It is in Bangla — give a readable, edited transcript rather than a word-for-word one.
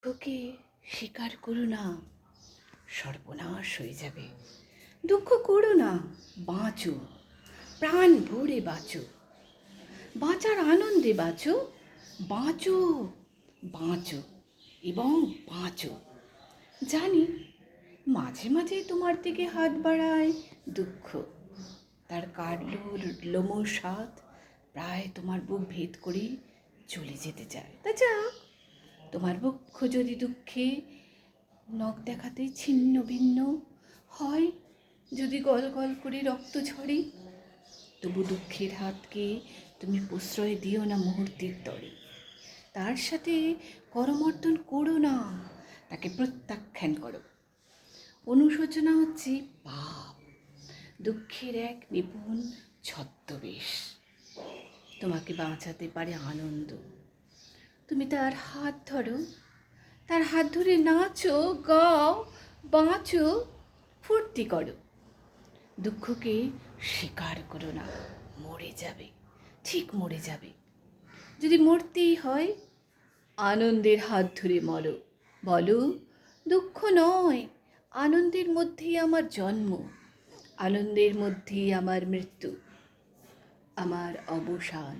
দুঃখকে স্বীকার করো না, সর্বনাশ হয়ে যাবে। দুঃখ করো না, বাঁচো, প্রাণ ভরে বাঁচো, বাঁচার আনন্দে বাঁচো, বাঁচো, বাঁচো এবং বাঁচো। জানি মাঝে মাঝে তোমার দিকে হাত বাড়ায় দুঃখ, তার কাটলোর লোমশ হাত প্রায় তোমার বুক ভেদ করে চলে যেতে চায়। তা যাক, তোমার বক্ষ যদি দুঃখে নখ দেখাতে ছিন্ন ভিন্ন হয়, যদি গল গল করে রক্ত ঝরে, তবু দুঃখের হাতকে তুমি প্রশ্রয় দিও না মুহূর্তের তরে। তার সাথে করমর্দন করো না, তাকে প্রত্যাখ্যান করো। অনুশোচনা হচ্ছে পাপ, দুঃখের এক নিপুণ ছদ্মবেশ। তোমাকে বাঁচাতে পারে আনন্দ। তুমি তার হাত ধরো, তার হাত ধরে নাচো, গাও, বাঁচো, ফুর্তি করো। দুঃখকে স্বীকার করো না, মরে যাবে, ঠিক মরে যাবে। যদি মরতেই হয়, আনন্দের হাত ধরে মরো। বলো, দুঃখ নয়, আনন্দের মধ্যেই আমার জন্ম, আনন্দের মধ্যেই আমার মৃত্যু, আমার অবসান।